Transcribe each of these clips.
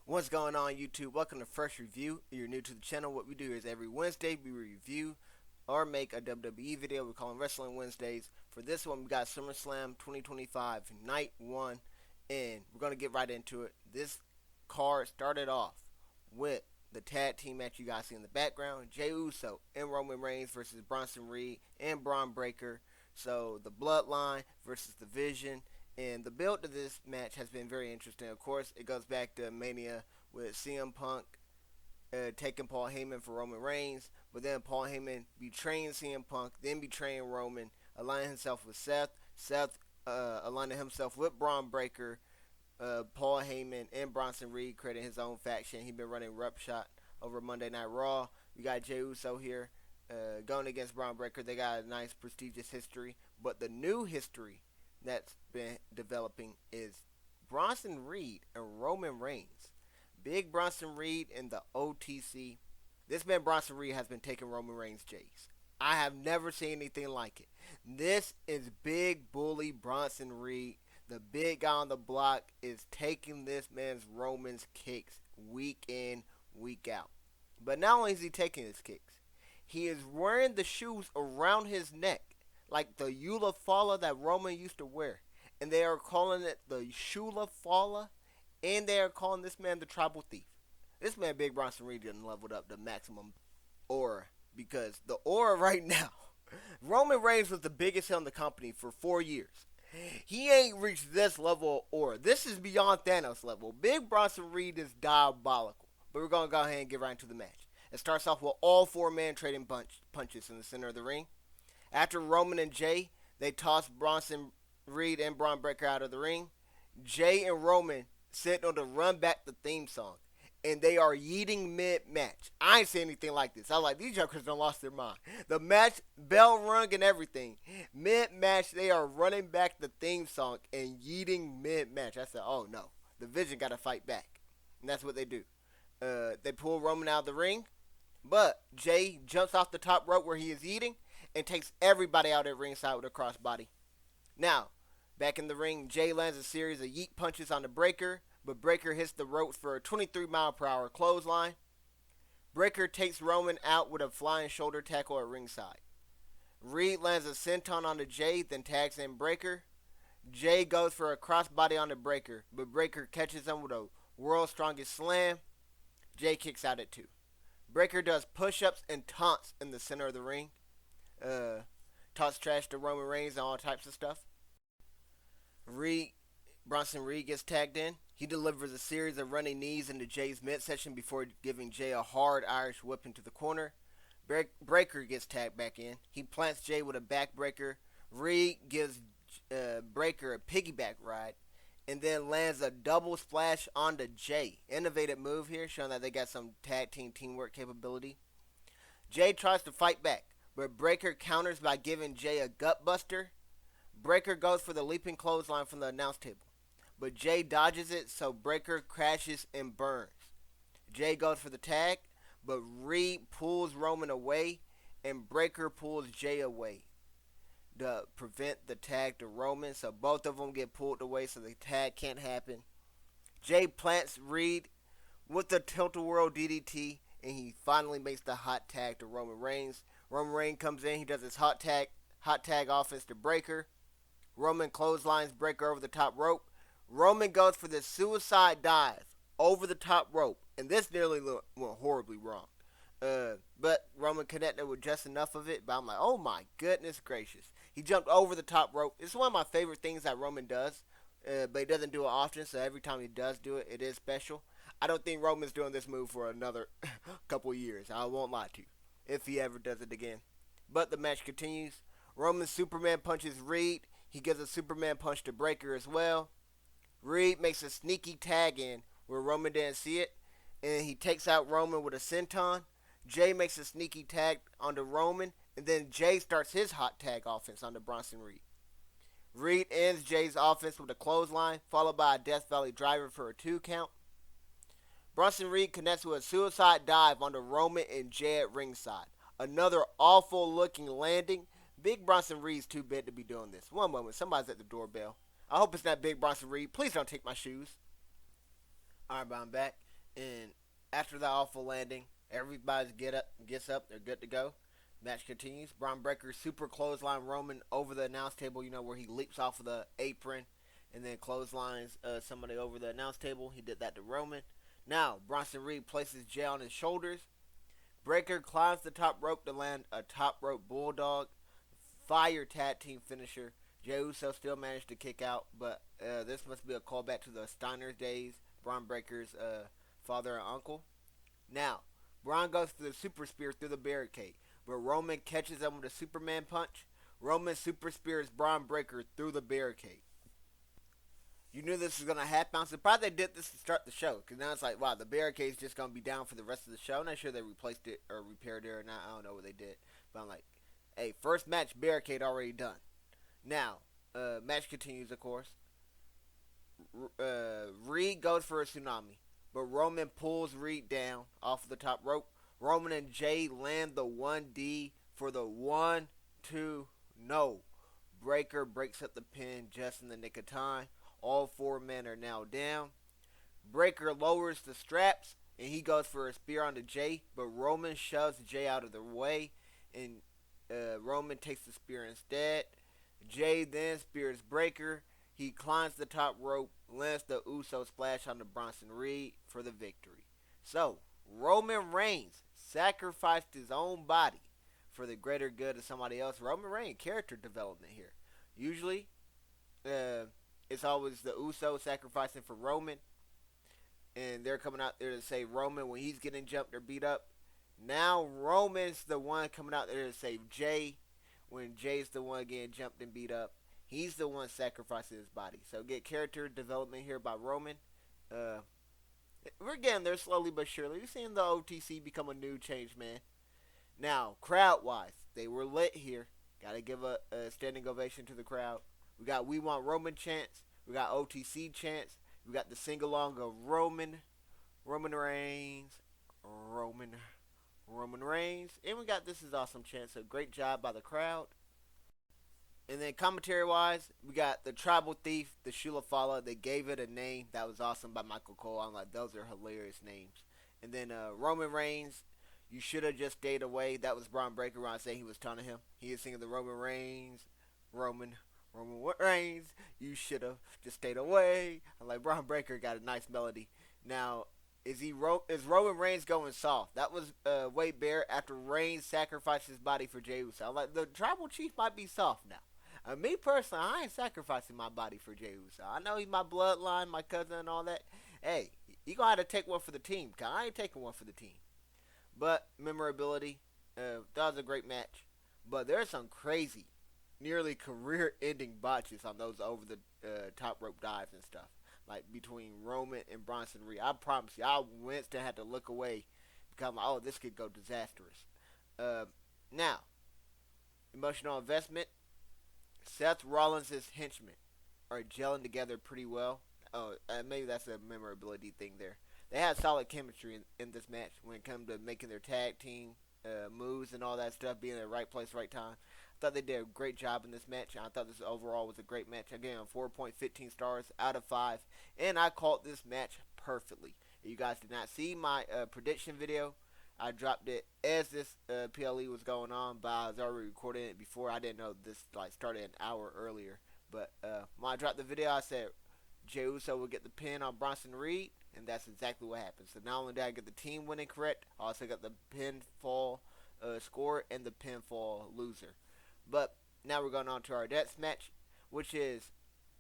What's going on, YouTube? Welcome to Fresh Review. If you're new to the channel, what we do is every Wednesday we review or make a WWE video. We call them Wrestling Wednesdays. For this one, we got Summerslam 2025 Night 1, and we're going to get right into it. This card started off with the tag team match you guys see in the background. Jey Uso and Roman Reigns versus Bronson Reed and Bron Breakker. So the Bloodline versus the Vision. And the build to this match has been very interesting. Of course, it goes back to Mania with CM Punk taking Paul Heyman for Roman Reigns. But then Paul Heyman betraying CM Punk, then betraying Roman, aligning himself with Seth. Seth aligning himself with Bron Breakker, Paul Heyman, and Bronson Reed, creating his own faction. He's been running Roughshot over Monday Night Raw. We got Jey Uso here going against Bron Breakker. They got a nice, prestigious history. But the new history that's been developing is Bronson Reed and Roman Reigns. Big Bronson Reed in the OTC. This man Bronson Reed has been taking Roman Reigns' Jays. I have never seen anything like it. This is big bully Bronson Reed. The big guy on the block is taking this man's Roman's kicks week in, week out. But not only is he taking his kicks, he is wearing the shoes around his neck, like the Eula Fala that Roman used to wear. And they are calling it the Shula Fala. And they are calling this man the Tribal Thief. This man, Big Bronson Reed, didn't leveled up the maximum aura. Because the aura right now, Roman Reigns was the biggest heel in the company for 4 years. He ain't reached this level of aura. This is beyond Thanos level. Big Bronson Reed is diabolical. But we're going to go ahead and get right into the match. It starts off with all four men trading punches in the center of the ring. After Roman and Jey, they toss Bronson Reed and Bron Breakker out of the ring. Jey and Roman sit on to run back the theme song. And they are yeeting mid-match. I ain't seen anything like this. I was like, these jokers done lost their mind. The match, bell rung and everything. Mid-match, they are running back the theme song and yeeting mid-match. I said, oh no. The Vision got to fight back. And that's what they do. They pull Roman out of the ring. But Jey jumps off the top rope where he is eating and takes everybody out at ringside with a crossbody. Now, back in the ring, Jey lands a series of yeet punches on the Breakker, but Breakker hits the ropes for a 23-mile-per-hour clothesline. Breakker takes Roman out with a flying shoulder tackle at ringside. Reed lands a senton on the Jey, then tags in Breakker. Jey goes for a crossbody on the Breakker, but Breakker catches him with a world's strongest slam. Jey kicks out at 2. Breakker does push-ups and taunts in the center of the ring. Talks trash to Roman Reigns and all types of stuff. Bronson Reed gets tagged in. He delivers a series of running knees into Jey's midsection before giving Jey a hard Irish whip into the corner. Breakker gets tagged back in. He plants Jey with a backbreaker. Reed gives Breakker a piggyback ride and then lands a double splash onto Jey. Innovative move here, showing that they got some tag team teamwork capability. Jey tries to fight back, but Breakker counters by giving Jey a gut buster. Breakker goes for the leaping clothesline from the announce table, but Jey dodges it, so Breakker crashes and burns. Jey goes for the tag, but Reed pulls Roman away, and Breakker pulls Jey away to prevent the tag to Roman, so both of them get pulled away so the tag can't happen. Jey plants Reed with the tilt-a-whirl DDT, and he finally makes the hot tag to Roman Reigns. Roman Reigns comes in, he does his hot tag offense to Breakker. Roman clotheslines Breakker over the top rope. Roman goes for the suicide dive over the top rope, and this nearly went horribly wrong. But Roman connected with just enough of it, but I'm like, oh my goodness gracious. He jumped over the top rope. It's one of my favorite things that Roman does, but he doesn't do it often, so every time he does do it, it is special. I don't think Roman's doing this move for another couple years. I won't lie to you, if he ever does it again. But the match continues. Roman Superman punches Reed. He gives a Superman punch to Breakker as well. Reed makes a sneaky tag in where Roman didn't see it, and he takes out Roman with a senton. Jey makes a sneaky tag onto Roman, and then Jey starts his hot tag offense onto Bronson Reed. Reed ends Jey's offense with a clothesline, followed by a Death Valley driver for a 2 count. Bronson Reed connects with a suicide dive onto Roman and Jey at ringside. Another awful looking landing. Big Bronson Reed's too big to be doing this. One moment, somebody's at the doorbell. I hope it's not Big Bronson Reed. Please don't take my shoes. Alright, but I'm back. And after that awful landing, everybody gets up, they're good to go. Match continues. Braun Breaker super clothesline Roman over the announce table, where he leaps off of the apron and then clotheslines somebody over the announce table. He did that to Roman. Now, Bronson Reed places Jay on his shoulders. Breaker climbs the top rope to land a top rope bulldog. Fire tag team finisher. Jey Uso still managed to kick out, but this must be a callback to the Steiner days, Braun Breaker's father and uncle. Now, Braun goes for the super spear through the barricade, but Roman catches him with a Superman punch. Roman super spears Braun Breaker through the barricade. You knew this was going to happen. I'm surprised they did this to start the show, because now it's like, wow, the barricade's just going to be down for the rest of the show. I'm not sure they replaced it or repaired it or not. I don't know what they did. But I'm like, hey, first match, barricade already done. Now, match continues, of course. Reed goes for a tsunami, but Roman pulls Reed down off the top rope. Roman and Jay land the 1D for the 1-2 no. Breaker breaks up the pin just in the nick of time. All four men are now down. Breaker lowers the straps and he goes for a spear onto Jay, but Roman shoves Jay out of the way and Roman takes the spear instead. Jay then spears Breaker. He climbs the top rope, lands the Uso splash on the Bronson Reed for the victory. So, Roman Reigns sacrificed his own body for the greater good of somebody else. Roman Reigns, character development here. Usually, it's always the Uso sacrificing for Roman, and they're coming out there to say Roman when he's getting jumped or beat up. Now Roman's the one coming out there to save Jay when Jay's the one getting jumped and beat up. He's the one sacrificing his body. So get character development here by Roman. We're getting there slowly but surely. We're seeing the OTC become a new change, man. Now, crowd-wise, they were lit here. Got to give a standing ovation to the crowd. We got We Want Roman chants. We got OTC chants. We got the sing-along of Roman Reigns, Roman Reigns. And we got This Is Awesome chants. So great job by the crowd. And then commentary-wise, we got the Tribal Thief, the Shula Fala. They gave it a name. That was awesome by Michael Cole. I'm like, those are hilarious names. And then Roman Reigns, you should have just stayed away. That was Braun Breaker when I say he was taunting him. He is singing the Roman Reigns, Roman Reigns, you should have just stayed away. I'm like, Braun Breaker got a nice melody. Now, is Roman Reigns going soft? That was Wade Barrett after Reigns sacrificed his body for Jey Uso. I'm like, the Tribal Chief might be soft now. Me personally, I ain't sacrificing my body for Jey Uso. I know he's my bloodline, my cousin, and all that. Hey, you gonna have to take one for the team, cause I ain't taking one for the team. But memorability, that was a great match. But there's some crazy, nearly career-ending botches on those over the top rope dives and stuff, like between Roman and Bronson Reed. I promise you, I Winston had to look away because I'm like, oh, this could go disastrous. Now, emotional investment. Seth Rollins' henchmen are gelling together pretty well. Oh, maybe that's a memorability thing there. They had solid chemistry in this match when it comes to making their tag team moves and all that stuff, being in the right place, right time. I thought they did a great job in this match. I thought this overall was a great match. Again, 4.15 stars out of 5. And I called this match perfectly. If you guys did not see my prediction video, I dropped it as this PLE was going on, but I was already recording it before. I didn't know this started an hour earlier. But when I dropped the video, I said Jey Uso would get the pin on Bronson Reed, and that's exactly what happened. So not only did I get the team winning correct, I also got the pinfall score and the pinfall loser. But now we're going on to our next match, which is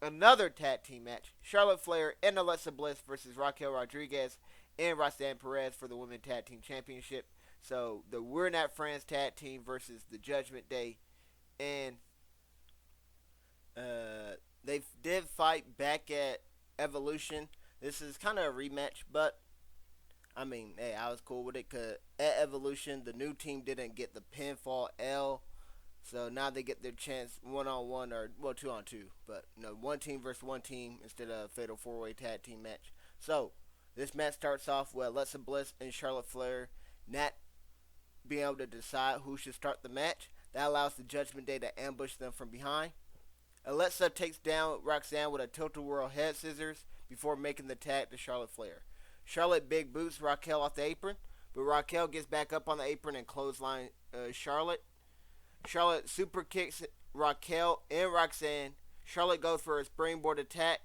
another tag team match. Charlotte Flair and Alexa Bliss versus Raquel Rodriguez and Roxanne Perez for the Women's Tag Team Championship. So the We're Not Friends tag team versus the Judgment Day. And they did fight back at Evolution. This is kind of a rematch, but I mean, hey, I was cool with it because at Evolution, the new team didn't get the pinfall L. So now they get their chance one-on-one or, well, two-on-two. But, one team versus one team instead of a fatal four-way tag team match. So, this match starts off with Alexa Bliss and Charlotte Flair not being able to decide who should start the match. That allows the Judgment Day to ambush them from behind. Alexa takes down Roxanne with a tilt-a-whirl head scissors before making the tag to Charlotte Flair. Charlotte big boots Raquel off the apron, but Raquel gets back up on the apron and clothesline Charlotte. Charlotte super kicks Raquel and Roxanne. Charlotte goes for a springboard attack,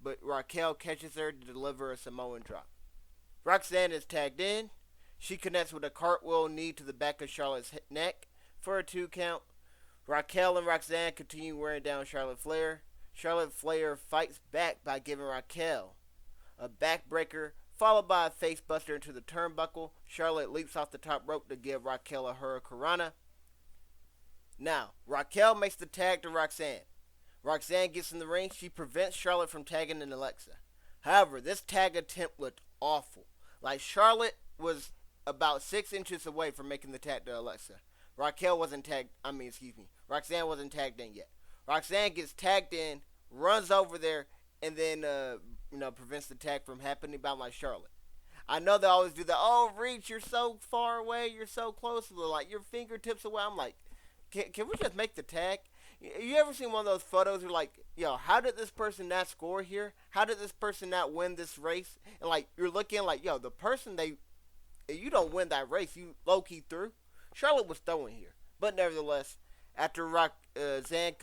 but Raquel catches her to deliver a Samoan drop. Roxanne is tagged in. She connects with a cartwheel knee to the back of Charlotte's neck for a 2 count. Raquel and Roxanne continue wearing down Charlotte Flair. Charlotte Flair fights back by giving Raquel a backbreaker, followed by a face buster into the turnbuckle. Charlotte leaps off the top rope to give Raquel a hurricanrana. Now, Raquel makes the tag to Roxanne. Roxanne gets in the ring. She prevents Charlotte from tagging in Alexa. However, this tag attempt looked awful. Like, Charlotte was about 6 inches away from making the tag to Alexa. Roxanne wasn't tagged in yet. Roxanne gets tagged in, runs over there, and then prevents the tag from happening by like Charlotte. I know they always do that. Oh, Reach, you're so far away, you're so close, like your fingertips away. I'm like, can we just make the tag? You ever seen one of those photos where like, yo, how did this person not score here? How did this person not win this race? And like, you're looking like, yo, the person you don't win that race, you low-key threw. Charlotte was throwing here. But nevertheless, after Roxanne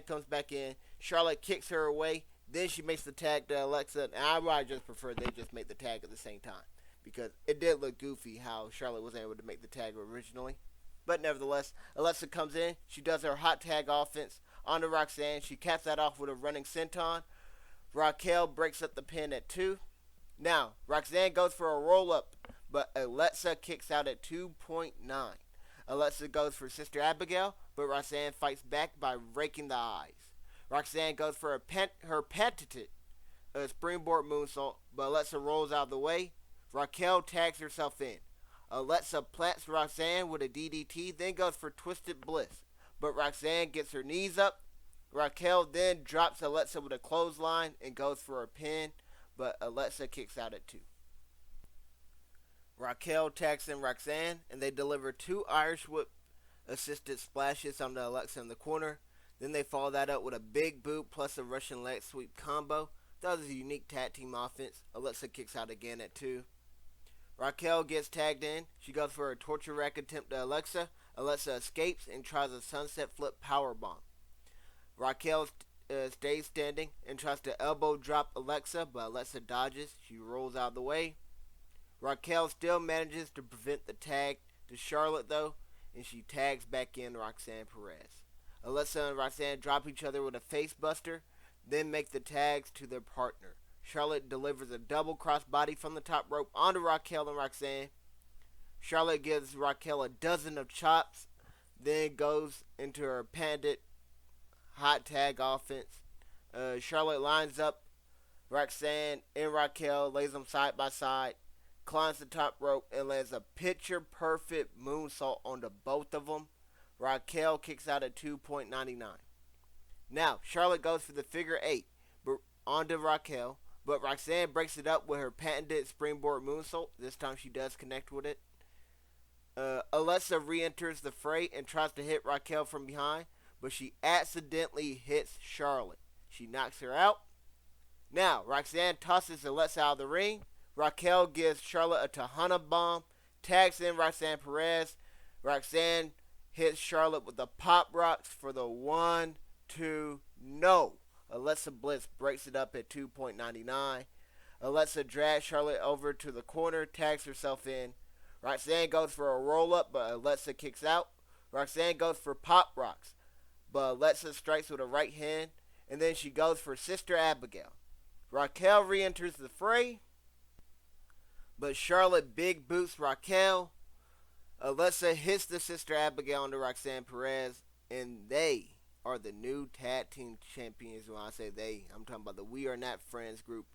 comes back in, Charlotte kicks her away. Then she makes the tag to Alexa. And I would just prefer they just make the tag at the same time, because it did look goofy how Charlotte was able to make the tag originally. But nevertheless, Alexa comes in. She does her hot tag offense onto Roxanne. She caps that off with a running senton. Raquel breaks up the pin at 2. Now, Roxanne goes for a roll-up, but Alexa kicks out at 2.9. Alexa goes for Sister Abigail, but Roxanne fights back by raking the eyes. Roxanne goes for her patented springboard moonsault, but Alexa rolls out of the way. Raquel tags herself in. Alexa plants Roxanne with a DDT, then goes for Twisted Bliss, but Roxanne gets her knees up. Raquel then drops Alexa with a clothesline and goes for a pin, but Alexa kicks out at 2. Raquel tags in Roxanne, and they deliver 2 Irish Whip assisted splashes onto Alexa in the corner. Then they follow that up with a big boot plus a Russian leg sweep combo. That was a unique tag team offense. Alexa kicks out again at 2. Raquel gets tagged in. She goes for a torture rack attempt to Alexa. Alexa escapes and tries a sunset flip powerbomb. Raquel stays standing and tries to elbow drop Alexa, but Alexa dodges. She rolls out of the way. Raquel still manages to prevent the tag to Charlotte though, and she tags back in Roxanne Perez. Alexa and Roxanne drop each other with a face buster, then make the tags to their partner. Charlotte delivers a double crossbody from the top rope onto Raquel and Roxanne. Charlotte gives Raquel a dozen of chops, then goes into her patented hot tag offense. Charlotte lines up Roxanne and Raquel, lays them side by side, climbs the top rope, and lands a picture-perfect moonsault onto both of them. Raquel kicks out at 2.99. Now, Charlotte goes for the figure 8 onto Raquel, but Roxanne breaks it up with her patented springboard moonsault. This time she does connect with it. Alexa re-enters the fray and tries to hit Raquel from behind, but she accidentally hits Charlotte. She knocks her out. Now, Roxanne tosses Alexa out of the ring. Raquel gives Charlotte a Tejana bomb, tags in Roxanne Perez. Roxanne hits Charlotte with the pop rocks for the 1, 2, no. Alexa Bliss breaks it up at 2.99. Alexa drags Charlotte over to the corner, tags herself in. Roxanne goes for a roll-up, but Alexa kicks out. Roxanne goes for pop rocks, but Alexa strikes with a right hand, and then she goes for Sister Abigail. Raquel re-enters the fray, but Charlotte big boots Raquel. Alexa hits the Sister Abigail onto Roxanne Perez, and they are the new tag team champions. When I say they, I'm talking about the We Are Not Friends group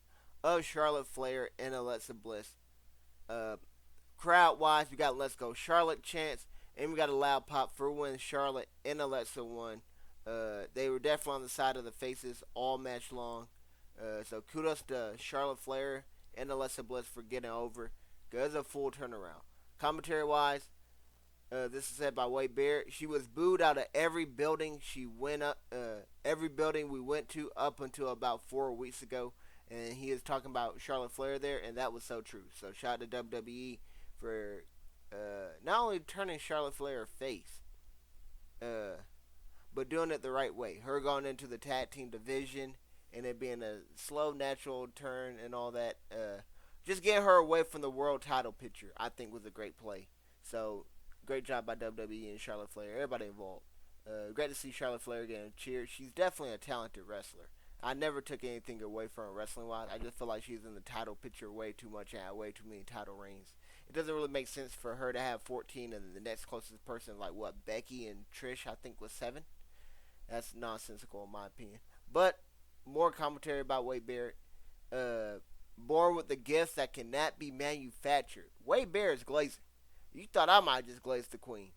of Charlotte Flair and Alexa Bliss. Crowd-wise, we got Let's Go Charlotte chants, and we got a loud pop for when Charlotte and Alexa won. They were definitely on the side of the faces all match long. So kudos to Charlotte Flair and Alexa Bliss for getting over. Because it's a full turnaround. Commentary-wise, this is said by Wade Barrett. She was booed out of every building she went up, every building we went to up until about 4 weeks ago. and he is talking about Charlotte Flair there, and that was so true. So shout out to WWE for not only turning Charlotte Flair face, but doing it the right way. Her going into the tag team division and it being a slow, natural turn and all that. Just getting her away from the world title picture, I think, was a great play. So, great job by WWE and Charlotte Flair, everybody involved. Great to see Charlotte Flair getting cheered. She's definitely a talented wrestler. I never took anything away from her wrestling wise. I just feel like she's in the title picture way too much and had way too many title reigns. It doesn't really make sense for her to have 14 and the next closest person, like what, Becky and Trish, I think, was 7. That's nonsensical in my opinion. But more commentary about Wade Barrett. Born with the gifts that cannot be manufactured. Wade Barrett's glazing. You thought I might just glaze the queen,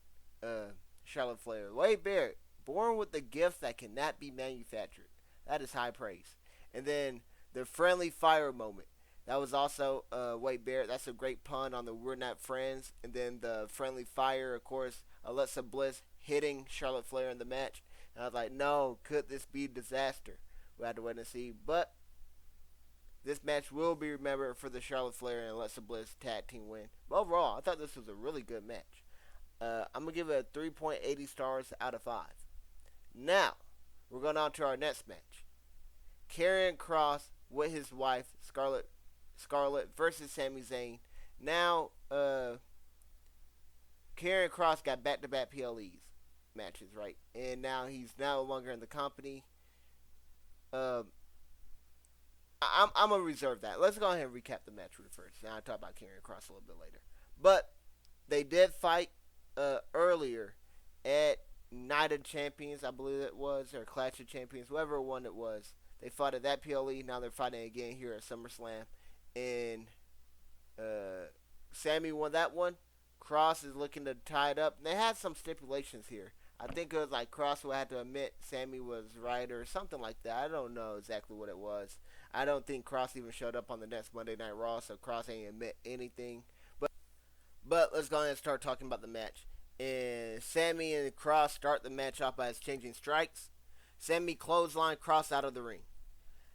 Charlotte Flair. Wade Barrett, born with the gifts that cannot be manufactured. That is high praise. And then the friendly fire moment. That was also Wade Barrett. That's a great pun on the "We're Not Friends." And then the friendly fire, of course, Alexa Bliss hitting Charlotte Flair in the match. And I was like, no, could this be disaster? We'll have to wait and see. But this match will be remembered for the Charlotte Flair and Alexa Bliss tag team win. But overall, I thought this was a really good match. I'm going to give it a 3.80 stars out of 5. Now, we're going on to our next match. Karrion Kross with his wife, Scarlett versus Sami Zayn. Now, Karrion Kross got back-to-back PLEs matches, right? And now he's no longer in the company. I'm going to reserve that. Let's go ahead and recap the match first. Now I'll talk about Karrion Kross a little bit later. But they did fight earlier at Night of Champions, I believe it was, or Clash of Champions, whoever one it was. They fought at that PLE. Now they're fighting again here at SummerSlam. And Sami won that one. Kross is looking to tie it up. And they had some stipulations here. I think it was like Kross would have to admit Sami was right or something like that. I don't know exactly what it was. I don't think Kross even showed up on the next Monday Night Raw, so Kross ain't admit anything. But let's go ahead and start talking about the match. And Sami and Kross start the match off by exchanging strikes. Sami clothesline Kross out of the ring.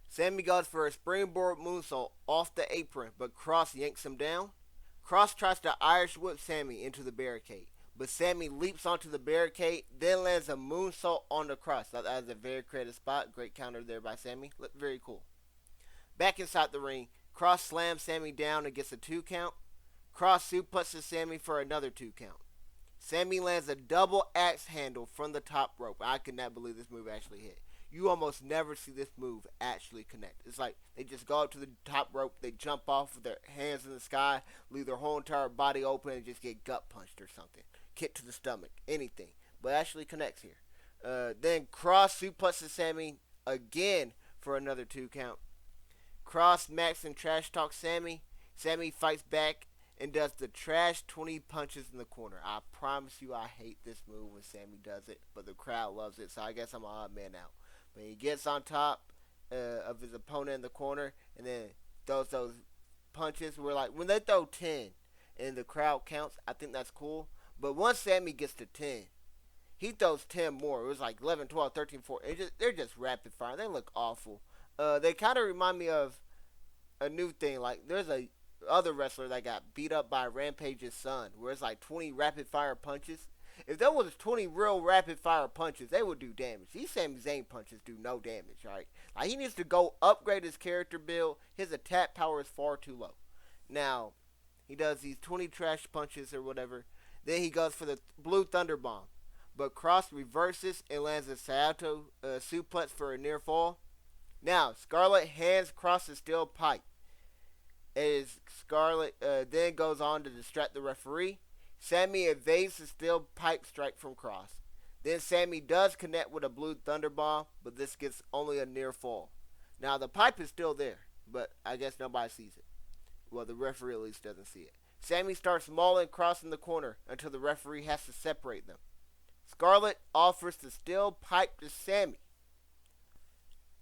Sami goes for a springboard moonsault off the apron, but Kross yanks him down. Kross tries to Irish whip Sami into the barricade, but Sami leaps onto the barricade, then lands a moonsault on the Kross. That was a very creative spot. Great counter there by Sami. Looked very cool. Back inside the ring, Kross slams Sami down and gets a 2 count. Kross suplexes Sami for another 2 count. Sami lands a double axe handle from the top rope. I could not believe this move actually hit. You almost never see this move actually connect. It's like they just go up to the top rope, they jump off with their hands in the sky, leave their whole entire body open, and just get gut punched or something. Kick to the stomach, anything. But actually connects here. Then Kross suplexes Sami again for another 2 count. Kross, Max, and trash talk Sami. Sami fights back and does the trash 20 punches in the corner. I promise you I hate this move when Sami does it, but the crowd loves it, so I guess I'm an odd man out. But he gets on top of his opponent in the corner and then throws those punches. We're like, when they throw 10 and the crowd counts, I think that's cool. But once Sami gets to 10, he throws 10 more. It was like 11, 12, 13, 14. They're just rapid fire. They look awful. They kind of remind me of a new thing. Like, there's a other wrestler that got beat up by Rampage's son, where it's like 20 rapid fire punches. If there was 20 real rapid fire punches, they would do damage. These Sami Zayn punches do no damage, right? Like, he needs to go upgrade his character build. His attack power is far too low. Now, he does these 20 trash punches or whatever. Then he goes for the blue thunder bomb. But Kross reverses and lands a Saito suplex for a near fall. Now, Scarlett hands Kross a steel pipe. As Scarlett then goes on to distract the referee. Sami evades the steel pipe strike from Kross. Then Sami does connect with a blue thunder bomb, but this gets only a near fall. Now the pipe is still there, but I guess nobody sees it. Well, the referee at least doesn't see it. Sami starts mauling Kross in the corner until the referee has to separate them. Scarlett offers the steel pipe to Sami.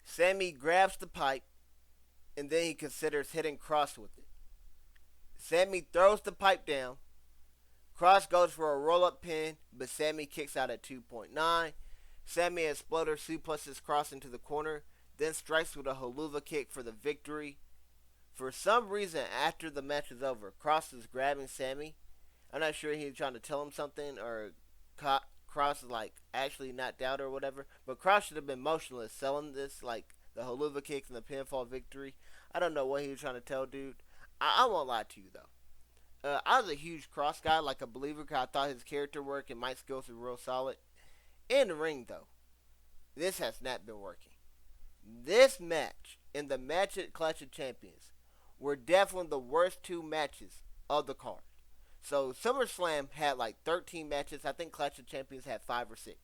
Sami grabs the pipe, and then he considers hitting Kross with it. Sami throws the pipe down. Kross goes for a roll-up pin, but Sami kicks out at 2.9. Sami exploder suplexes Kross into the corner. then strikes with a haluva kick for the victory. For some reason, after the match is over, Kross is grabbing Sami. I'm not sure he's trying to tell him something or Kross is like actually knocked out or whatever. But Kross should have been motionless, selling this like the haluva kicks and the pinfall victory. I don't know what he was trying to tell, dude. I won't lie to you though. I was a huge Kross guy, like a believer, because I thought his character work and mic skills were real solid. In the ring though, this has not been working. This match and the match at Clash of Champions were definitely the worst two matches of the card. So SummerSlam had like 13 matches. I think Clash of Champions had 5 or 6.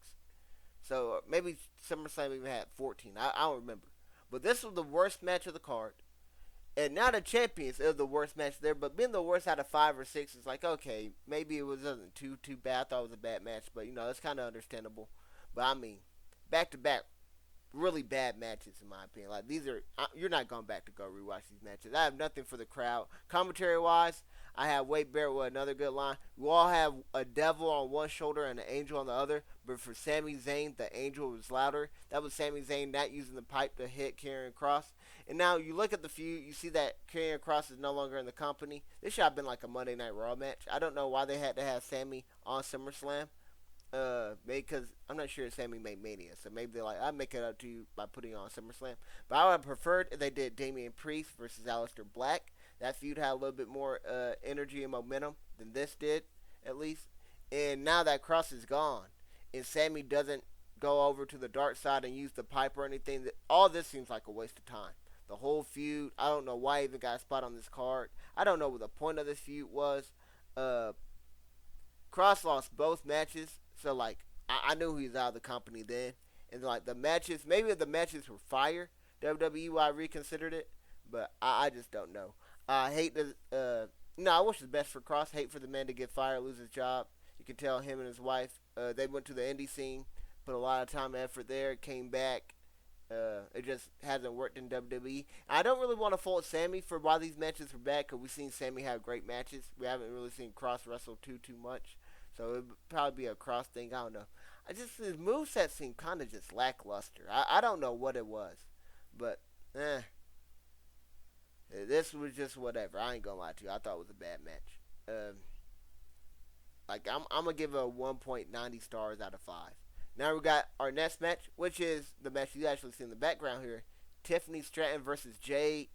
So maybe SummerSlam even had 14. I don't remember. But this was the worst match of the card. And now the Champions is the worst match there. But being the worst out of 5 or 6 is like, okay, maybe it wasn't too bad. I thought it was a bad match. But, it's kind of understandable. But, I mean, back-to-back, really bad matches in my opinion. Like, these are, you're not going back to go rewatch these matches. I have nothing for the crowd. Commentary-wise, I have Wade Barrett with another good line. We all have a devil on one shoulder and an angel on the other. But for Sami Zayn, the angel was louder. That was Sami Zayn not using the pipe to hit Karrion Kross. And now you look at the feud, you see that Karrion Kross is no longer in the company. This should have been like a Monday Night Raw match. I don't know why they had to have Sami on SummerSlam. Maybe because I'm not sure Sami made Mania. So maybe they're like, I'll make it up to you by putting on SummerSlam. But I would have preferred if they did Damian Priest versus Aleister Black. That feud had a little bit more energy and momentum than this did, at least. And now that Kross is gone, and Sami doesn't go over to the dark side and use the pipe or anything, all this seems like a waste of time. The whole feud, I don't know why I even got a spot on this card. I don't know what the point of this feud was. Kross lost both matches, so like I knew he was out of the company then. And like the matches, maybe if the matches were fire, WWE would have reconsidered it, but I just don't know. I hate the, I wish the best for Kross. Hate for the man to get fired, lose his job. You can tell him and his wife, they went to the indie scene, put a lot of time and effort there, came back. It just hasn't worked in WWE. I don't really want to fault Sami for why these matches were bad, because we've seen Sami have great matches. We haven't really seen Kross wrestle too much, so it would probably be a Kross thing. I don't know. His moveset seemed kind of just lackluster. I don't know what it was, but this was just whatever. I ain't gonna lie to you. I thought it was a bad match. I'm gonna give it a 1.90 stars out of 5. Now we got our next match, which is the match you actually see in the background here. Tiffany Stratton versus Jade.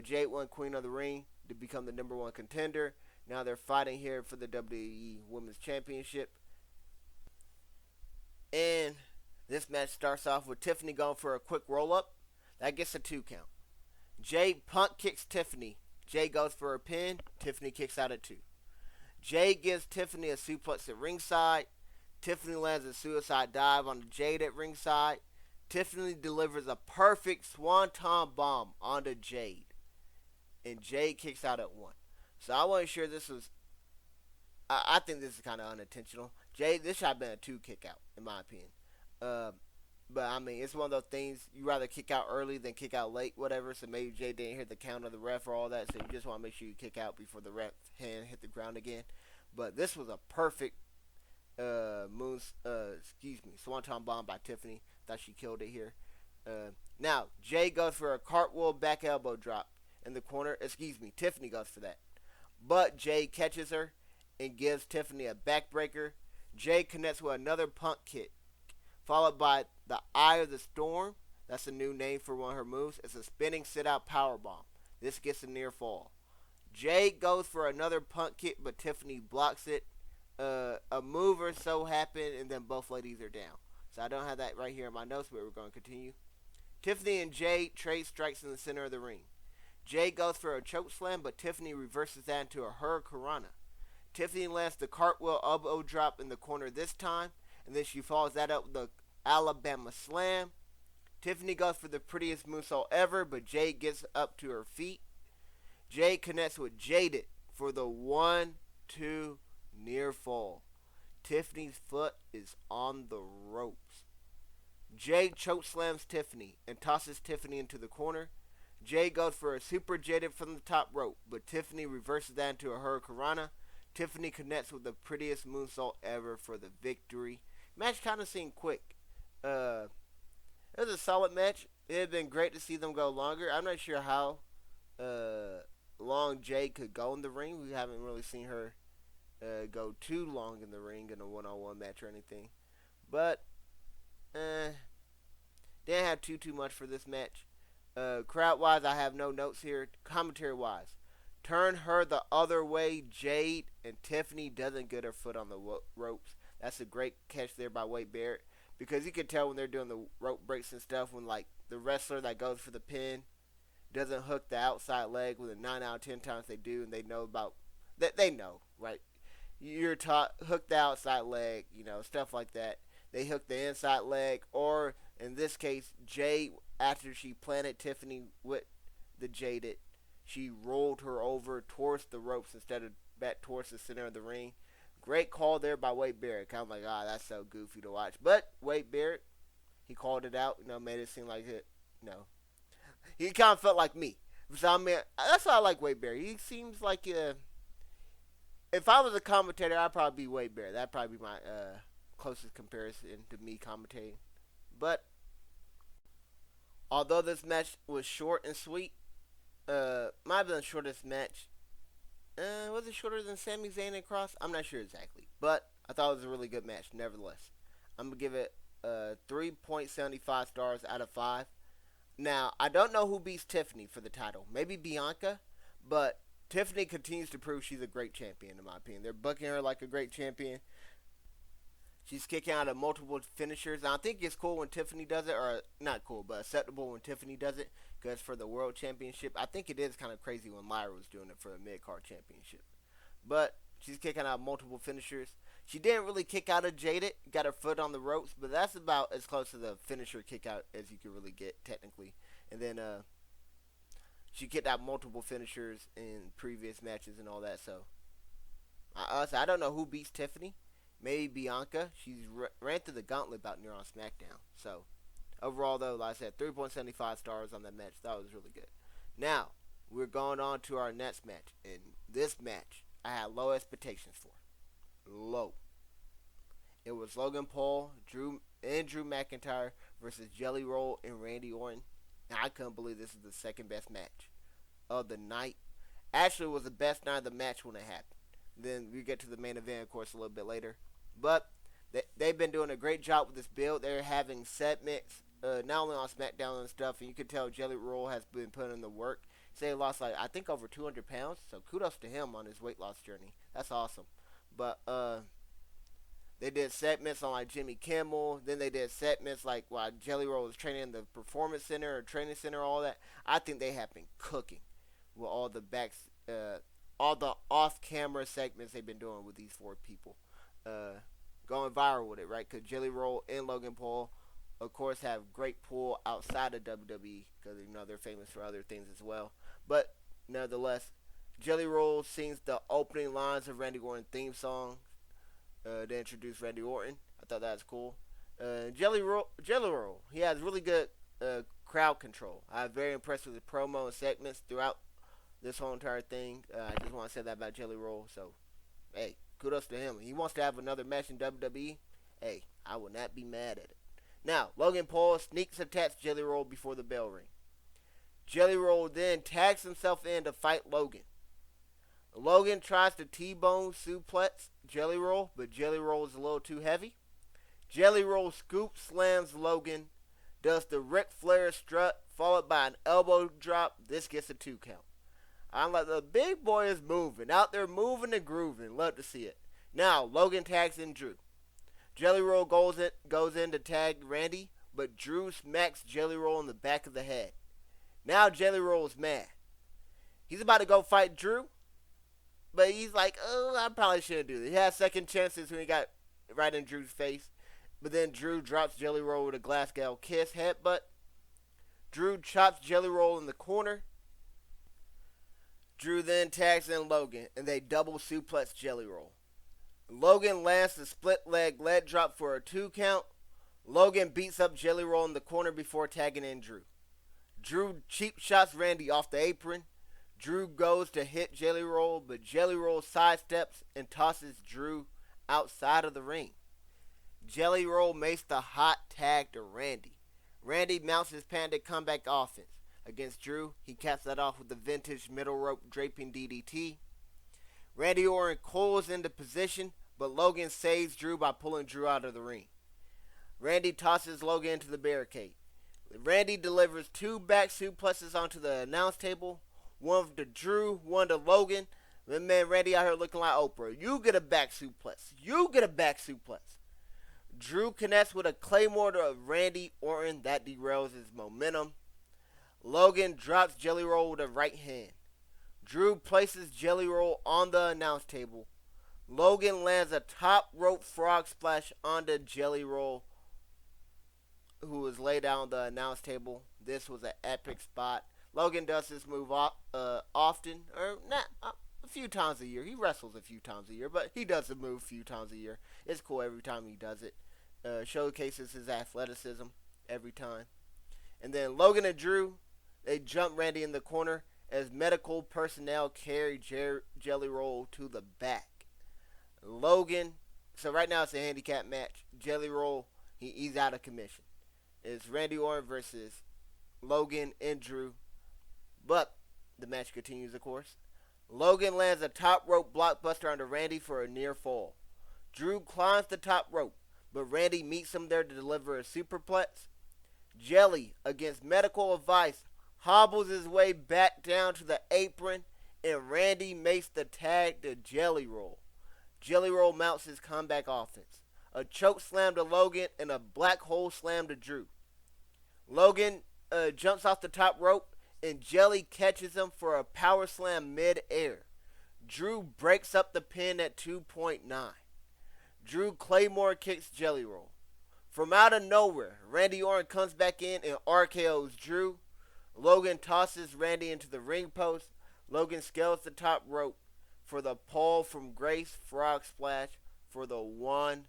Jade won Queen of the Ring to become the #1 contender. Now they're fighting here for the WWE Women's Championship. And this match starts off with Tiffany going for a quick roll-up. That gets a 2 count. Jade punt kicks Tiffany. Jade goes for a pin. Tiffany kicks out at 2. Jade gives Tiffany a suplex at ringside. Tiffany lands a suicide dive on Jade at ringside. Tiffany delivers a perfect swanton bomb onto Jade. And Jade kicks out at 1. So I wasn't sure this was... I think this is kind of unintentional. Jade, this should have been a 2 kick out, in my opinion. But, I mean, it's one of those things, you rather kick out early than kick out late, whatever. So maybe Jade didn't hear the count of the ref or all that. So you just want to make sure you kick out before the ref hand hit the ground again. But this was a perfect... swanton bomb by Tiffany. Thought she killed it here. Now Jay goes for a cartwheel back elbow drop in the corner. Tiffany goes for that, but Jay catches her and gives Tiffany a backbreaker. Jay connects with another punt kick, followed by the Eye of the Storm. That's a new name for one of her moves. It's a spinning sit-out power bomb. This gets a near fall. Jay goes for another punt kick, but Tiffany blocks it. A move or so happened, and then both ladies are down. So I don't have that right here in my notes, but we're going to continue. Tiffany and Jay trade strikes in the center of the ring. Jay goes for a choke slam, but Tiffany reverses that into a hurricanrana. Tiffany lands the cartwheel elbow drop in the corner this time, and then she follows that up with the Alabama slam. Tiffany goes for the prettiest moonsault ever, but Jay gets up to her feet. Jay connects with Jaded for the 1-2 near fall. Tiffany's foot is on the ropes. Jay choke slams Tiffany and tosses Tiffany into the corner. Jay goes for a super Jaded from the top rope, but Tiffany reverses that into a hurricanrana. Tiffany connects with the prettiest moonsault ever for the victory. Match kind of seemed quick. It was a solid match. It had been great to see them go longer. I'm not sure how long Jade could go in the ring. We haven't really seen her go too long in the ring in a one-on-one match or anything. But didn't have too much for this match. Crowd wise, I have no notes here. Commentary wise, turn her the other way. Jade and Tiffany doesn't get her foot on the ropes. That's a great catch there by Wade Barrett, because you can tell when they're doing the rope breaks and stuff, when like the wrestler that goes for the pin doesn't hook the outside leg, with a 9 out of 10 times they do, and they know about that. They know, right? You're taught hook the outside leg, stuff like that. They hook the inside leg, or in this case, Jade, after she planted Tiffany with the Jaded, she rolled her over towards the ropes instead of back towards the center of the ring. Great call there by Wade Barrett. Kind of like, that's so goofy to watch. But Wade Barrett, he called it out, made it seem like it, he kind of felt like me. So, I mean, that's why I like Wade Barrett. He seems like, if I was a commentator, I'd probably be Wade Barrett. That'd probably be my closest comparison to me commentating. But although this match was short and sweet, might have been the shortest match. Was it shorter than Sami, Zayn, and Kross? I'm not sure exactly, but I thought it was a really good match. Nevertheless, I'm gonna give it 3.75 stars out of 5. Now, I don't know who beats Tiffany for the title. Maybe Bianca, but Tiffany continues to prove she's a great champion, in my opinion. They're booking her like a great champion. She's kicking out of multiple finishers. And I think it's cool when Tiffany does it, or not cool, but acceptable when Tiffany does it, because for the World Championship, I think it is kind of crazy when Lyra was doing it for the Mid-Card Championship. But she's kicking out multiple finishers. She didn't really kick out of Jaded, got her foot on the ropes, but that's about as close to the finisher kick out as you could really get, technically. And then she kicked out multiple finishers in previous matches and all that, so I don't know who beats Tiffany. Maybe Bianca. She's ran through the gauntlet about near on SmackDown. So, overall, though, like I said, 3.75 stars on that match. That was really good. Now, we're going on to our next match. And this match, I had low expectations for. Low. It was Logan Paul, Drew McIntyre versus Jelly Roll and Randy Orton. And I couldn't believe this is the second best match of the night. Actually, it was the best night of the match when it happened. Then we get to the main event, of course, a little bit later. But they've been doing a great job with this build. They're having segments, not only on SmackDown and stuff, and you can tell Jelly Roll has been putting in the work. Say he lost, I think, over 200 pounds. So kudos to him on his weight loss journey. That's awesome. But they did segments on, like, Jimmy Kimmel. Then they did segments, like, while Jelly Roll was training in the Performance Center or Training Center, all that. I think they have been cooking with all the all the off-camera segments they've been doing with these 4 people. Going viral with it, right? Because Jelly Roll and Logan Paul, of course, have great pull outside of WWE, because they're famous for other things as well. But nevertheless, Jelly Roll sings the opening lines of Randy Orton theme song to introduce Randy Orton. I thought that was cool. Jelly Roll, he has really good crowd control. I was very impressed with his promo and segments throughout this whole entire thing. I just want to say that about Jelly Roll. So, hey, kudos to him. He wants to have another match in WWE. Hey, I will not be mad at it. Now, Logan Paul sneaks attacks Jelly Roll before the bell ring. Jelly Roll then tags himself in to fight Logan. Logan tries to T-bone suplex Jelly Roll, but Jelly Roll is a little too heavy. Jelly Roll scoop slams Logan, does the Ric Flair strut, followed by an elbow drop. This gets a 2 count. I'm like, the big boy is moving. Out there moving and grooving. Love to see it. Now, Logan tags in Drew. Jelly Roll goes in to tag Randy, but Drew smacks Jelly Roll in the back of the head. Now Jelly Roll is mad. He's about to go fight Drew, but he's like, I probably shouldn't do this. He had second chances when he got right in Drew's face, but then Drew drops Jelly Roll with a Glasgow kiss headbutt. Drew chops Jelly Roll in the corner. Drew then tags in Logan, and they double suplex Jelly Roll. Logan lands the split leg drop for a 2 count. Logan beats up Jelly Roll in the corner before tagging in Drew. Drew cheap shots Randy off the apron. Drew goes to hit Jelly Roll, but Jelly Roll sidesteps and tosses Drew outside of the ring. Jelly Roll makes the hot tag to Randy. Randy mounts his panda comeback offense. Against Drew, he caps that off with the vintage middle rope draping DDT. Randy Orton coils into position, but Logan saves Drew by pulling Drew out of the ring. Randy tosses Logan into the barricade. Randy delivers 2 back suplexes onto the announce table, one to Drew, one to Logan. The man Randy out here looking like Oprah. You get a back suplex. You get a back suplex. Drew connects with a claymore to Randy Orton that derails his momentum. Logan drops Jelly Roll with a right hand. Drew places Jelly Roll on the announce table. Logan lands a top rope frog splash onto Jelly Roll, who was laid out on the announce table. This was an epic spot. Logan does this move often, or not a few times a year. He wrestles a few times a year, but he does the move a few times a year. It's cool every time he does it. Showcases his athleticism every time. And then Logan and Drew, they jump Randy in the corner as medical personnel carry Jelly Roll to the back. Logan, so right now it's a handicap match. Jelly Roll, he's out of commission. It's Randy Orton versus Logan and Drew. But the match continues, of course. Logan lands a top rope blockbuster onto Randy for a near fall. Drew climbs the top rope, but Randy meets him there to deliver a superplex. Jelly, against medical advice, hobbles his way back down to the apron, and Randy makes the tag to Jelly Roll. Jelly Roll mounts his comeback offense. A choke slam to Logan and a black hole slam to Drew. Logan jumps off the top rope, and Jelly catches him for a power slam mid-air. Drew breaks up the pin at 2.9. Drew Claymore kicks Jelly Roll. From out of nowhere, Randy Orton comes back in and RKO's Drew. Logan tosses Randy into the ring post. Logan scales the top rope for the pole from Grace Frog Splash for the 1,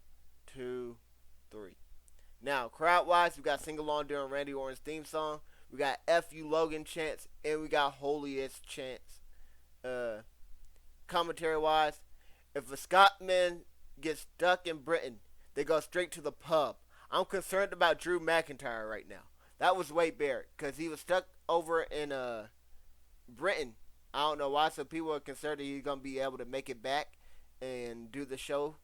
2, 3. Now, crowd-wise, we got sing-along during Randy Orton's theme song. We got F you Logan chants, and we got holiest chants. Commentary-wise, if a Scotsman gets stuck in Britain, they go straight to the pub. I'm concerned about Drew McIntyre right now. That was Wade Barrett, because he was stuck over in Britain. I don't know why, so people are concerned that he's going to be able to make it back and do the show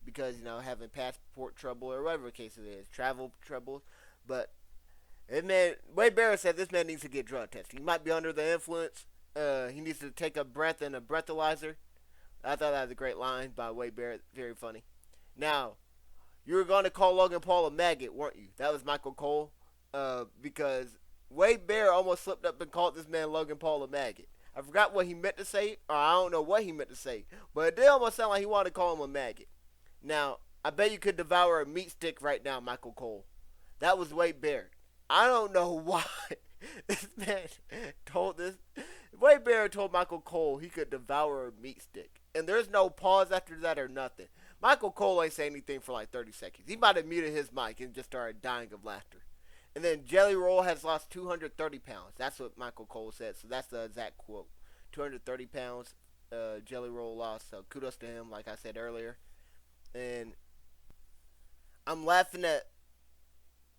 because, having passport trouble or whatever the case it is, travel trouble. But Wade Barrett said this man needs to get drug tested. He might be under the influence. He needs to take a breath in a breathalyzer. I thought that was a great line by Wade Barrett. Very funny. Now, you were going to call Logan Paul a maggot, weren't you? That was Michael Cole. Because Wade Barrett almost slipped up and called this man Logan Paul a maggot. I forgot what he meant to say, or I don't know what he meant to say. But it did almost sound like he wanted to call him a maggot. Now, I bet you could devour a meat stick right now, Michael Cole. That was Wade Barrett. I don't know why this man told this. Wade Barrett told Michael Cole he could devour a meat stick. And there's no pause after that or nothing. Michael Cole ain't saying anything for like 30 seconds. He might have muted his mic and just started dying of laughter. And then Jelly Roll has lost 230 pounds. That's what Michael Cole said. So that's the exact quote. 230 pounds Jelly Roll lost. So kudos to him, like I said earlier. And I'm laughing at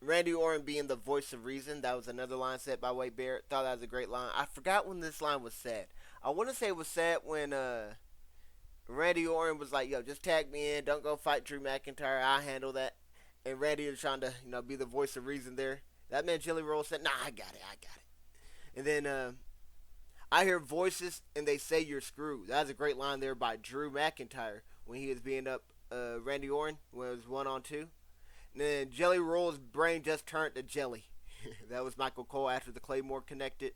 Randy Orton being the voice of reason. That was another line said by Wade Barrett. Thought that was a great line. I forgot when this line was said. I want to say it was said when Randy Orton was like, yo, just tag me in. Don't go fight Drew McIntyre. I'll handle that. And Randy was trying to, be the voice of reason there. That man Jelly Roll said, nah, I got it. And then I hear voices and they say you're screwed. That was a great line there by Drew McIntyre when he was beating up Randy Orton when it was 1-on-2. And then Jelly Roll's brain just turned to jelly. That was Michael Cole after the Claymore connected.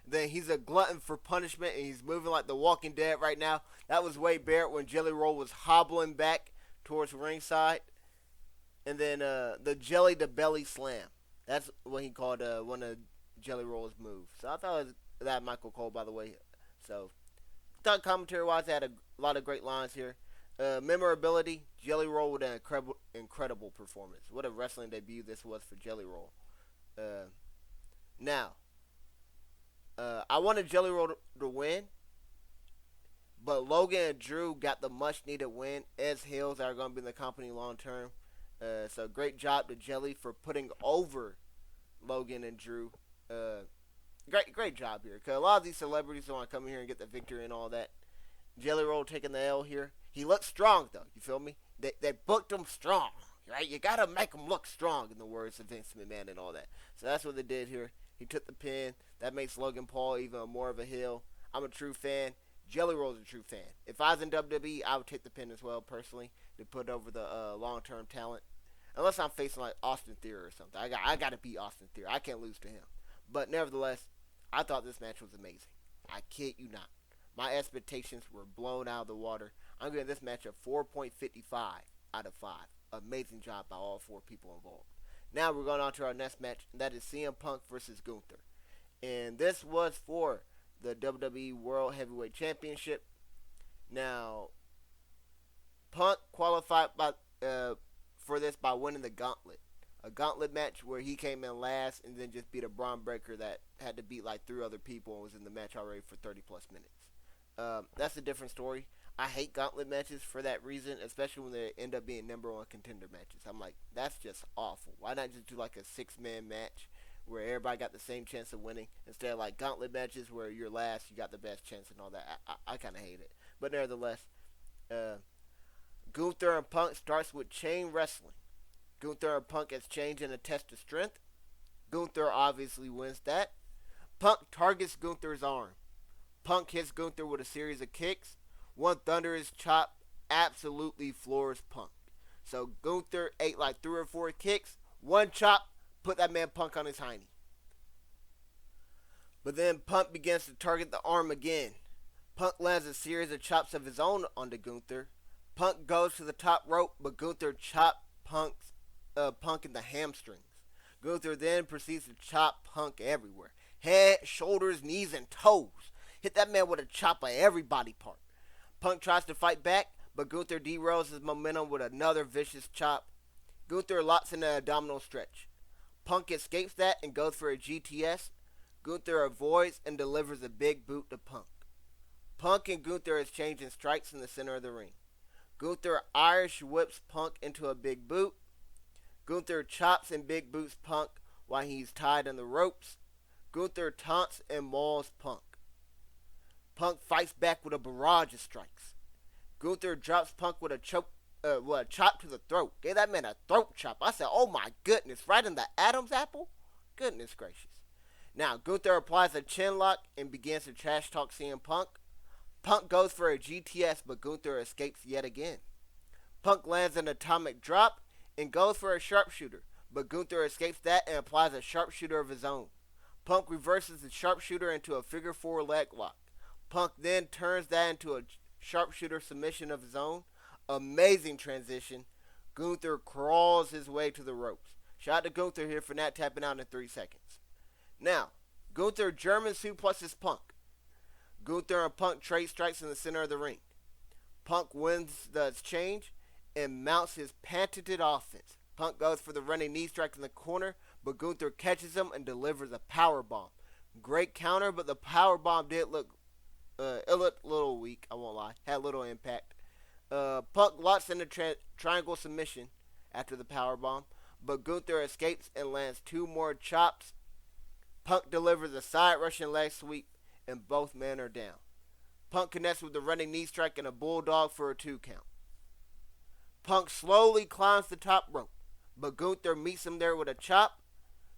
Then he's a glutton for punishment and he's moving like the Walking Dead right now. That was Wade Barrett when Jelly Roll was hobbling back towards ringside. And then the jelly to belly slam. That's what he called one of Jelly Roll's moves. So I thought it was that Michael Cole, by the way. So I thought commentary-wise, they had a lot of great lines here. Memorability, Jelly Roll with an incredible performance. What a wrestling debut this was for Jelly Roll. Now, I wanted Jelly Roll to win, but Logan and Drew got the much-needed win as heels that are going to be in the company long-term. So great job to Jelly for putting over Logan and Drew. Great job here. Because a lot of these celebrities want to come here and get the victory and all that. Jelly Roll taking the L here. He looks strong, though. You feel me? They booked him strong. Right? You got to make him look strong, in the words of Vince McMahon and all that. So that's what they did here. He took the pin. That makes Logan Paul even more of a heel. I'm a true fan. Jelly Roll's a true fan. If I was in WWE, I would take the pin as well, personally, to put over the long-term talent. Unless I'm facing like Austin Theory or something. I got to beat Austin Theory. I can't lose to him. But nevertheless, I thought this match was amazing. I kid you not. My expectations were blown out of the water. I'm giving this match a 4.55 out of 5. Amazing job by all 4 people involved. Now we're going on to our next match, and that is CM Punk versus Gunther. And this was for the WWE World Heavyweight Championship. Now, Punk qualified for this by winning the gauntlet. A gauntlet match where he came in last and then just beat a Braun Breaker that had to beat like 3 other people and was in the match already for 30 plus minutes. That's a different story. I hate gauntlet matches for that reason, especially when they end up being number 1 contender matches. I'm like, that's just awful. Why not just do like a 6-man match where everybody got the same chance of winning instead of like gauntlet matches where you're last, you got the best chance and all that. I kind of hate it. But nevertheless, Gunther and Punk starts with chain wrestling. Gunther and Punk exchange in a test of strength. Gunther obviously wins that. Punk targets Gunther's arm. Punk hits Gunther with a series of kicks. One thunderous chop absolutely floors Punk. So Gunther ate like 3 or 4 kicks. One chop put that man Punk on his hiney. But then Punk begins to target the arm again. Punk lands a series of chops of his own onto Gunther. Punk goes to the top rope, but Gunther chops Punk in the hamstrings. Gunther then proceeds to chop Punk everywhere. Head, shoulders, knees, and toes. Hit that man with a chop of every body part. Punk tries to fight back, but Gunther derails his momentum with another vicious chop. Gunther locks in an abdominal stretch. Punk escapes that and goes for a GTS. Gunther avoids and delivers a big boot to Punk. Punk and Gunther exchange strikes in the center of the ring. Gunther Irish whips Punk into a big boot. Gunther chops and big boots Punk while he's tied in the ropes. Gunther taunts and mauls Punk. Punk fights back with a barrage of strikes. Gunther drops Punk with a chop to the throat. Gave that man a throat chop. I said, oh my goodness, right in the Adam's apple? Goodness gracious. Now, Gunther applies a chin lock and begins to trash talk CM Punk. Punk goes for a GTS, but Gunther escapes yet again. Punk lands an atomic drop and goes for a sharpshooter, but Gunther escapes that and applies a sharpshooter of his own. Punk reverses the sharpshooter into a figure 4 leg lock. Punk then turns that into a sharpshooter submission of his own. Amazing transition. Gunther crawls his way to the ropes. Shout out to Gunther here for not tapping out in 3 seconds. Now, Gunther German suplexes Punk. Gunther and Punk trade strikes in the center of the ring. Punk wins the exchange and mounts his patented offense. Punk goes for the running knee strike in the corner, but Gunther catches him and delivers a power bomb. Great counter, but the power bomb did look it looked a little weak, I won't lie. Had little impact. Punk locks in the triangle submission after the power bomb, but Gunther escapes and lands 2 more chops. Punk delivers a side Russian leg sweep, and both men are down. Punk connects with the running knee strike and a bulldog for a 2 count. Punk slowly climbs the top rope, but Gunther meets him there with a chop.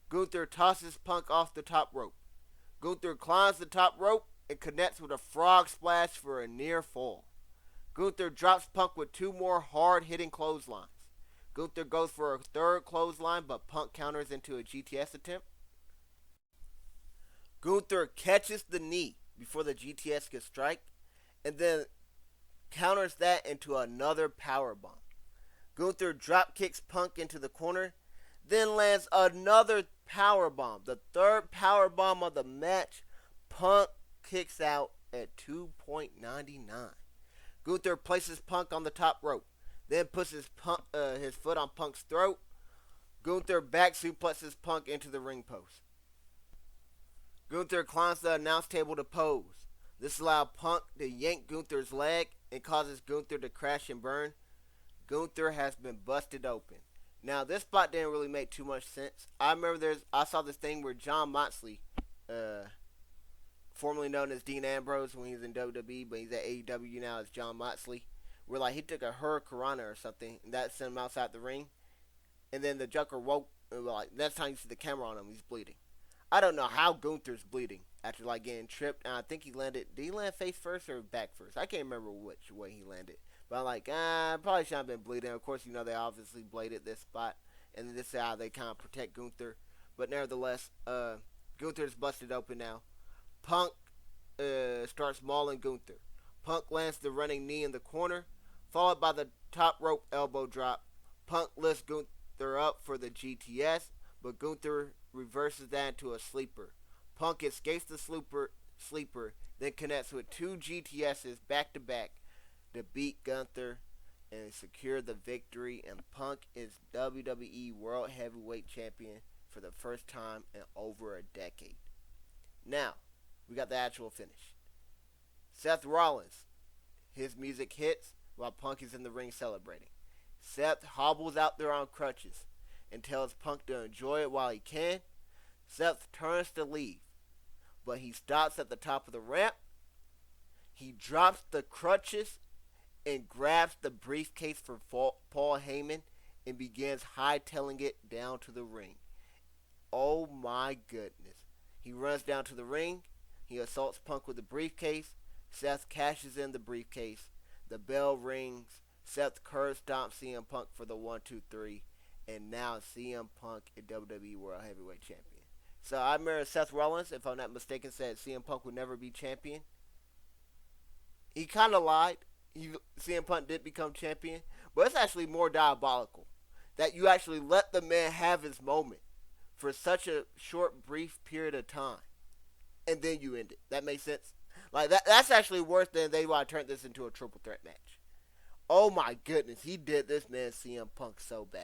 Gunther tosses Punk off the top rope. Gunther climbs the top rope and connects with a frog splash for a near fall. Gunther drops Punk with 2 more hard-hitting clotheslines. Gunther goes for a 3rd clothesline, but Punk counters into a GTS attempt. Gunther catches the knee before the GTS gets striked, and then counters that into another powerbomb. Gunther drop kicks Punk into the corner, then lands another powerbomb, the 3rd powerbomb of the match. Punk kicks out at 2.99. Gunther places Punk on the top rope, then puts his foot on Punk's throat. Gunther back suplexes Punk into the ring post. Gunther climbs the announce table to pose. This allows Punk to yank Gunther's leg and causes Gunther to crash and burn. Gunther has been busted open. Now this spot didn't really make too much sense. I remember I saw this thing where John Moxley, uh, formerly known as Dean Ambrose when he was in WWE, but he's at AEW now as John Moxley, where like he took a hurricanrana or something, and that sent him outside the ring, and then the Joker woke. Like next time you see the camera on him, he's bleeding. I don't know how Gunther's bleeding after like getting tripped, and I think he landed. Did he land face first or back first? I can't remember which way he landed. But I'm like, probably shouldn't have been bleeding. Of course, they obviously bladed this spot, and this is how they kind of protect Gunther. But nevertheless, Gunther's busted open now. Punk starts mauling Gunther. Punk lands the running knee in the corner, followed by the top rope elbow drop. Punk lifts Gunther up for the GTS, but Gunther reverses that into a sleeper. Punk escapes the sleeper, then connects with two GTSs back to back to beat Gunther and secure the victory. And Punk is WWE World Heavyweight Champion for the first time in over a decade. Now, we got the actual finish. Seth Rollins, his music hits while Punk is in the ring celebrating. Seth hobbles out there on crutches and tells Punk to enjoy it while he can. Seth turns to leave, but he stops at the top of the ramp. He drops the crutches and grabs the briefcase from Paul Heyman and begins hightailing it down to the ring. Oh my goodness. He runs down to the ring. He assaults Punk with the briefcase. Seth cashes in the briefcase. The bell rings. Seth curb stomps CM Punk for the 1-2-3. And now CM Punk is WWE World Heavyweight Champion. So I remember Seth Rollins, if I'm not mistaken, said CM Punk would never be champion. He kind of lied. CM Punk did become champion. But it's actually more diabolical that you actually let the man have his moment for such a short, brief period of time. And then you end it. That makes sense? Like, that's actually worse than they want to turn this into a triple threat match. Oh my goodness. He did this man CM Punk so bad.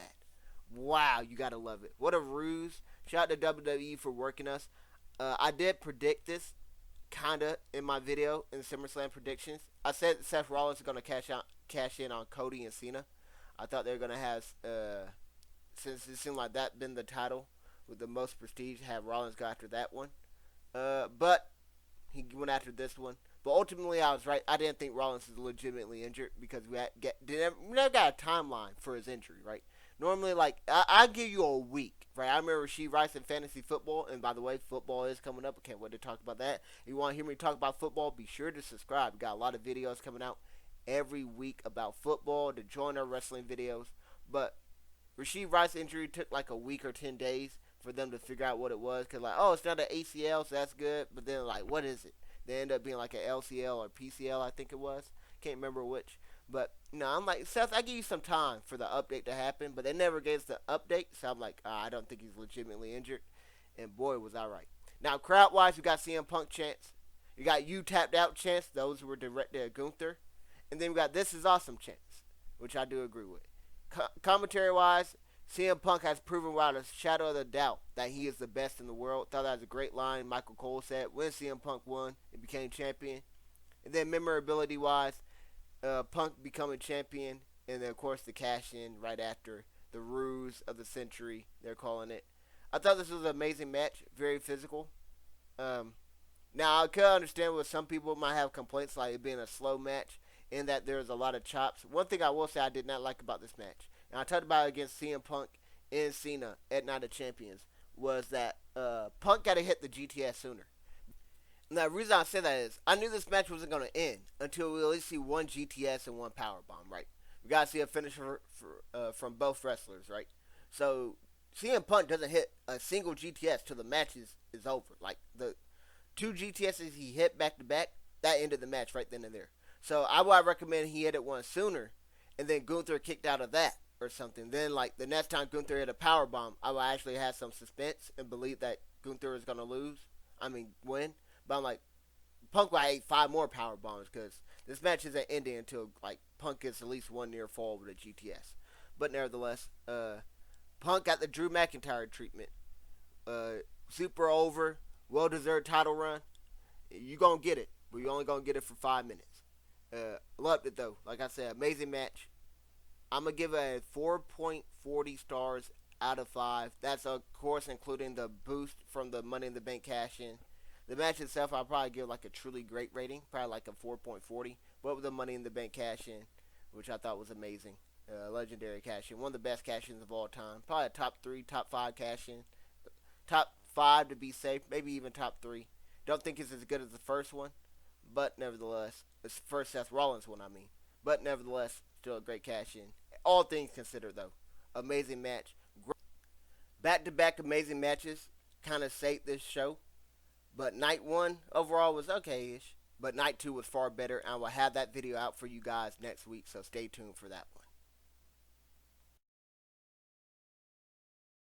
Wow, you gotta love it. What a ruse. Shout out to WWE for working us. I did predict this, kinda, in my video in SummerSlam predictions. I said Seth Rollins is gonna cash in on Cody and Cena. I thought they were gonna have, since it seemed like that been the title with the most prestige, have Rollins go after that one. But he went after this one. But ultimately, I was right. I didn't think Rollins is legitimately injured because we never got a timeline for his injury, right? Normally, like, I give you a week, right? I remember Rasheed Rice in fantasy football, and by the way, football is coming up. I can't wait to talk about that. If you want to hear me talk about football, be sure to subscribe. We got a lot of videos coming out every week about football to join our wrestling videos. But Rasheed Rice injury took like a week or 10 days for them to figure out what it was. Because, like, oh, it's not an ACL, so that's good. But then, like, what is it? They end up being like an LCL or PCL, I think it was. Can't remember which. But, I'm like, Seth, I give you some time for the update to happen. But they never gave us the update. So I'm like, I don't think he's legitimately injured. And boy, was I right. Now, crowd-wise, we got CM Punk chants. You got You Tapped Out chants. Those were directed at Gunther. And then we got This Is Awesome chants, which I do agree with. Commentary-wise, CM Punk has proven without a shadow of a doubt that he is the best in the world. Thought that was a great line. Michael Cole said, when CM Punk won, he became champion. And then memorability-wise, Punk becoming champion. And then, of course, the cash-in right after. The ruse of the century, they're calling it. I thought this was an amazing match. Very physical. Now, I could understand what some people might have complaints like it being a slow match in that there's a lot of chops. One thing I will say I did not like about this match, and I talked about it against CM Punk and Cena at Night of Champions, was that Punk got to hit the GTS sooner. Now, the reason I say that is I knew this match wasn't going to end until we at least see one GTS and one powerbomb, right? We got to see a finish from both wrestlers, right? So, CM Punk doesn't hit a single GTS till the match is over. Like, the 2 GTSs he hit back to back, that ended the match right then and there. So, I would recommend he hit it one sooner, and then Gunther kicked out of that or something. Then, like, the next time Gunther hit a powerbomb, I would actually have some suspense and believe that Gunther is going to win. But I'm like, Punk will have 5 more power bombs because this match isn't ending until like Punk gets at least one near fall with a GTS. But nevertheless, Punk got the Drew McIntyre treatment. Super over, well-deserved title run. You gonna get it, but you only gonna get it for 5 minutes. Loved it though. Like I said, amazing match. I'm going to give it a 4.40 stars out of 5. That's, of course, including the boost from the Money in the Bank cash-in. The match itself, I'll probably give like a truly great rating, probably like a 4.40. But with the Money in the Bank cash-in, which I thought was amazing. Legendary cash-in. One of the best cash-ins of all time. Probably a top 3, top 5 cash-in. Top 5 to be safe, maybe even top 3. Don't think it's as good as the first one, but nevertheless, it's the first Seth Rollins one, I mean. But nevertheless, still a great cash-in. All things considered, though. Amazing match. Back-to-back amazing matches kind of saved this show. But night 1 overall was okay-ish. But night 2 was far better. And I will have that video out for you guys next week, so stay tuned for that one.